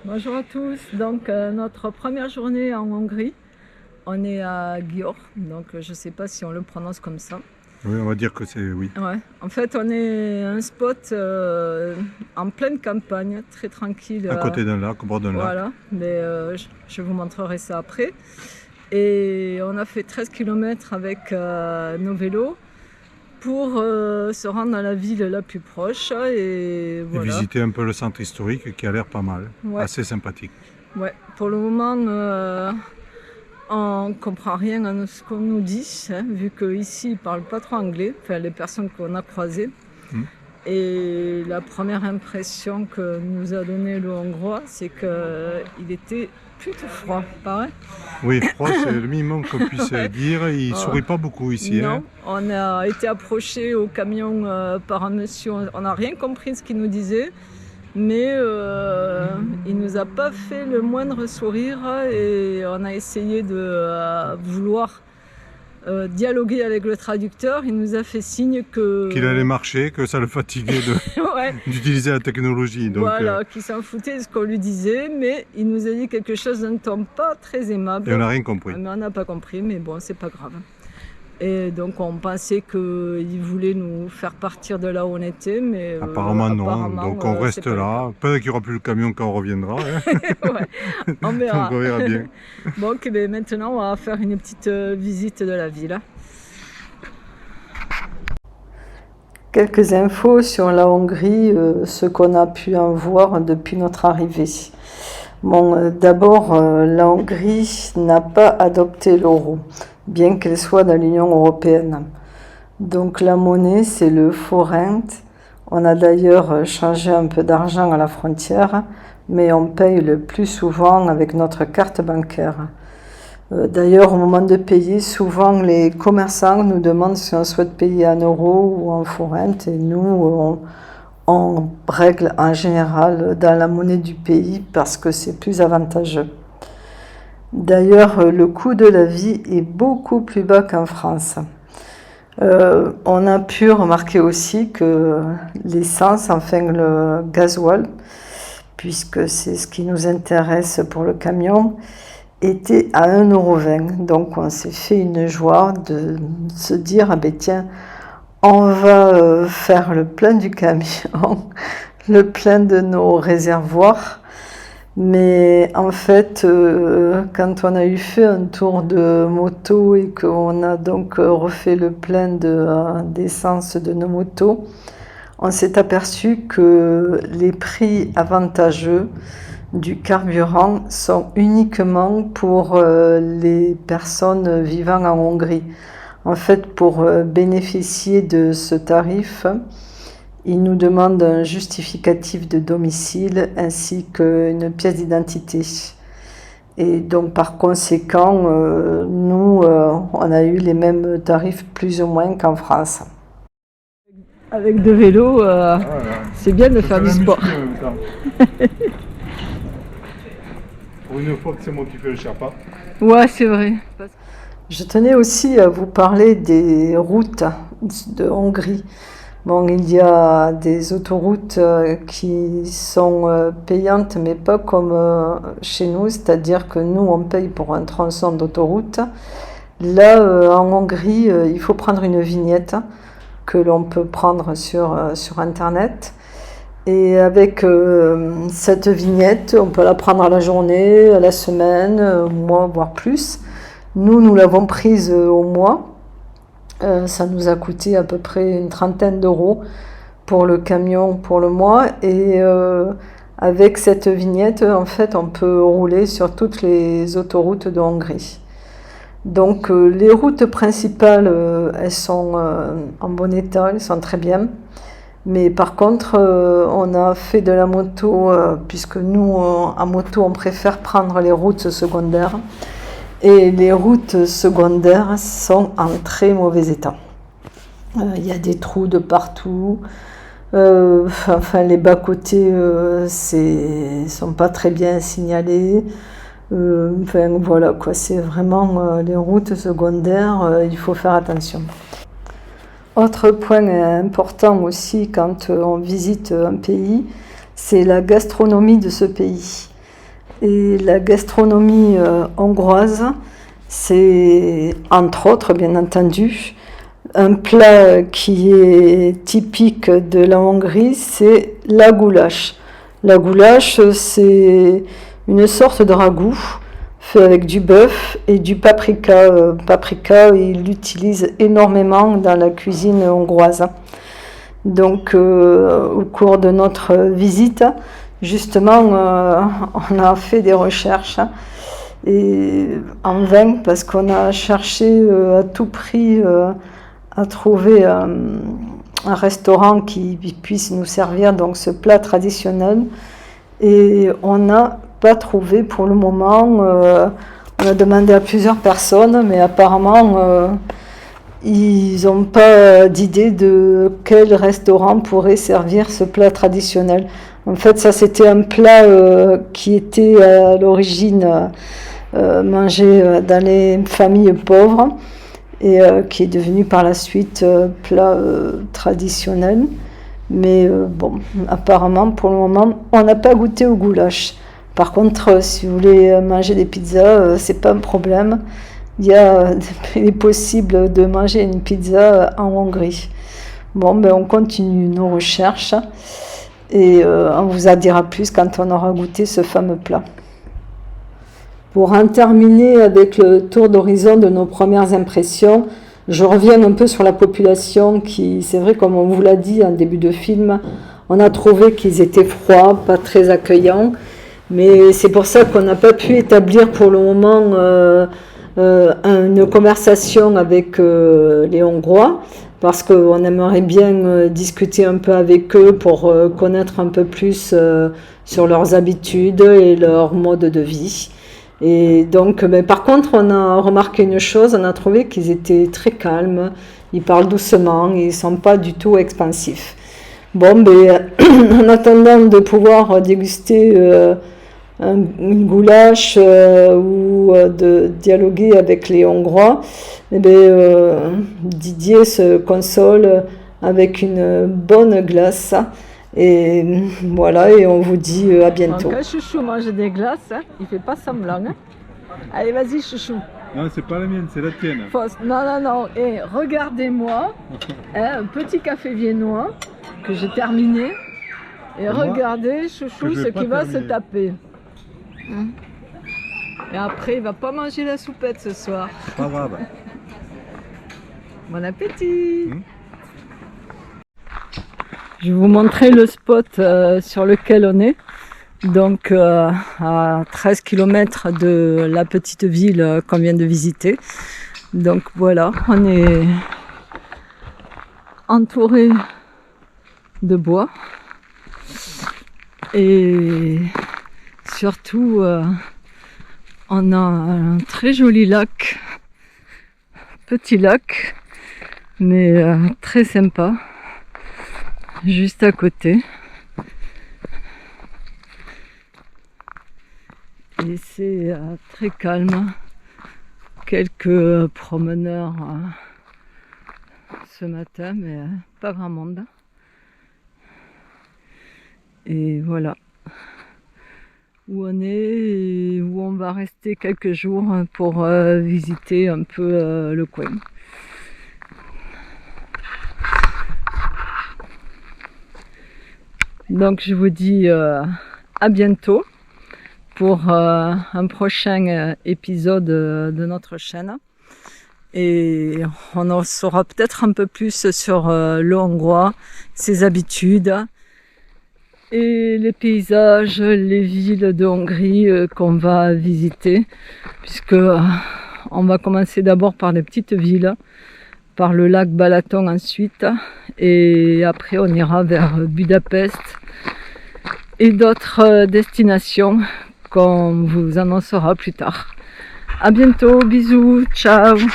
Bonjour à tous. Donc notre première journée en Hongrie, on est à Győr. Donc je ne sais pas si on le prononce comme ça. Oui, on va dire que c'est oui. Ouais. En fait, on est un spot en pleine campagne, très tranquille. À côté d'un lac, au bord d'un lac. Voilà. Mais je vous montrerai ça après. Et on a fait 13 km avec nos vélos pour se rendre dans la ville la plus proche Et voilà. visiter un peu le centre historique qui a l'air pas mal, Ouais. assez sympathique. Ouais, pour le moment, on ne comprend rien à ce qu'on nous dit, hein, vu qu'ici, ils ne parlent pas trop anglais, enfin les personnes qu'on a croisées. Et la première impression que nous a donné le Hongrois, c'est qu'il était plutôt froid, pareil. Oui, froid, c'est le minimum qu'on puisse Ouais. dire. Il ne sourit pas beaucoup ici. Non, Hein. on a été approché au camion par un monsieur, on n'a rien compris de ce qu'il nous disait. Mais il nous a pas fait le moindre sourire et on a essayé de vouloir dialoguer avec le traducteur. Il nous a fait signe qu'il allait marcher, que ça le fatiguait ouais. d'utiliser la technologie. Donc, voilà, qu'il s'en foutait de ce qu'on lui disait, mais il nous a dit quelque chose d'un ton pas très aimable. Et on n'a rien compris. Mais on n'a pas compris, mais bon, c'est pas grave. Et donc on pensait qu'il voulait nous faire partir de là où on était, mais apparemment non, donc on reste là. Peut-être qu'il n'y aura plus le camion quand on reviendra. Hein. Ouais, on verra. Donc on verra bien. Bon, okay, ben maintenant on va faire une petite visite de la ville. Quelques infos sur la Hongrie, ce qu'on a pu en voir depuis notre arrivée. Bon, d'abord, la Hongrie n'a pas adopté l'euro, bien qu'elle soit dans l'Union européenne. Donc la monnaie, c'est le forint. On a d'ailleurs changé un peu d'argent à la frontière, mais on paye le plus souvent avec notre carte bancaire. D'ailleurs, au moment de payer, souvent les commerçants nous demandent si on souhaite payer en euros ou en forint, et nous, on règle en général dans la monnaie du pays parce que c'est plus avantageux. D'ailleurs, le coût de la vie est beaucoup plus bas qu'en France. On a pu remarquer aussi que l'essence, enfin le gasoil, puisque c'est ce qui nous intéresse pour le camion, était à 1,20 €. Donc on s'est fait une joie de se dire, ah ben tiens, on va faire le plein du camion, le plein de nos réservoirs. Mais en fait, quand on a eu fait un tour de moto et qu'on a donc refait le plein d'essence de nos motos, on s'est aperçu que les prix avantageux du carburant sont uniquement pour les personnes vivant en Hongrie. En fait, pour bénéficier de ce tarif, ils nous demandent un justificatif de domicile ainsi qu'une pièce d'identité. Et donc, par conséquent, nous, on a eu les mêmes tarifs plus ou moins qu'en France. Avec deux vélos, voilà. C'est bien de faire du sport. Pour une fois que c'est moi qui fais le Sherpa. Ouais, c'est vrai. Je tenais aussi à vous parler des routes de Hongrie. Bon, il y a des autoroutes qui sont payantes, mais pas comme chez nous, c'est-à-dire que nous, on paye pour un tronçon d'autoroute. Là, en Hongrie, il faut prendre une vignette que l'on peut prendre sur Internet. Et avec cette vignette, on peut la prendre à la journée, à la semaine, au mois, voire plus. Nous l'avons prise au mois. Ça nous a coûté à peu près une trentaine d'euros pour le camion pour le mois. Et avec cette vignette, en fait, on peut rouler sur toutes les autoroutes de Hongrie. Donc les routes principales, elles sont en bon état, elles sont très bien. Mais par contre, on a fait de la moto, puisque nous, en moto, on préfère prendre les routes secondaires. Et les routes secondaires sont en très mauvais état. Il y a des trous de partout. Enfin, les bas-côtés ne sont pas très bien signalés. Enfin, voilà, quoi. C'est vraiment les routes secondaires, il faut faire attention. Autre point important aussi quand on visite un pays, c'est la gastronomie de ce pays. Et la gastronomie hongroise, c'est entre autres, bien entendu, un plat qui est typique de la Hongrie, c'est la goulash. La goulash, c'est une sorte de ragoût fait avec du bœuf et du paprika. Paprika, il l'utilise énormément dans la cuisine hongroise. Donc, au cours de notre visite, justement, on a fait des recherches et en vain parce qu'on a cherché à tout prix à trouver un restaurant qui puisse nous servir donc ce plat traditionnel et on n'a pas trouvé pour le moment. On a demandé à plusieurs personnes, mais apparemment ils n'ont pas d'idée de quel restaurant pourrait servir ce plat traditionnel. En fait, ça c'était un plat qui était à l'origine mangé dans les familles pauvres et qui est devenu par la suite plat traditionnel. Mais bon, apparemment, pour le moment, on n'a pas goûté au goulash. Par contre, si vous voulez manger des pizzas, c'est pas un problème. Il est possible de manger une pizza en Hongrie. Bon, ben on continue nos recherches et on vous en dira plus quand on aura goûté ce fameux plat. Pour en terminer avec le tour d'horizon de nos premières impressions, je reviens un peu sur la population qui, c'est vrai, comme on vous l'a dit en début de film, on a trouvé qu'ils étaient froids, pas très accueillants, mais c'est pour ça qu'on n'a pas pu établir pour le moment une conversation avec les Hongrois, parce qu'on aimerait bien discuter un peu avec eux pour connaître un peu plus sur leurs habitudes et leur mode de vie. Et donc, mais par contre, on a remarqué une chose, on a trouvé qu'ils étaient très calmes, ils parlent doucement, ils ne sont pas du tout expansifs. Bon, ben, en attendant de pouvoir déguster une goulash ou de dialoguer avec les Hongrois, eh ben, Didier se console avec une bonne glace. Et voilà, et on vous dit à bientôt. Quand Chouchou mange des glaces, hein, il fait pas semblant. Hein. Allez, vas-y, Chouchou. Non, c'est pas la mienne, c'est la tienne. Fausse. Non. Et regardez-moi, hein, un petit café viennois que j'ai terminé. Et regardez, Chouchou, ce qu'il va se taper. Hein. Et après, il va pas manger la soupette ce soir. Pas grave. Bon appétit. Je vais vous montrer le spot sur lequel on est. Donc à 13 km de la petite ville qu'on vient de visiter. Donc voilà, on est entouré de bois. Et surtout, on a un très joli lac. Petit lac, mais très sympa. Juste à côté. Et c'est très calme. Quelques promeneurs ce matin, mais pas grand monde. Et voilà où on est et où on va rester quelques jours pour visiter un peu le coin. Donc je vous dis à bientôt pour un prochain épisode de notre chaîne. Et on en saura peut-être un peu plus sur le hongrois, ses habitudes et les paysages, les villes de Hongrie qu'on va visiter. Puisque on va commencer d'abord par les petites villes, par le lac Balaton ensuite, et après on ira vers Budapest et d'autres destinations qu'on vous annoncera plus tard. À bientôt, bisous, ciao.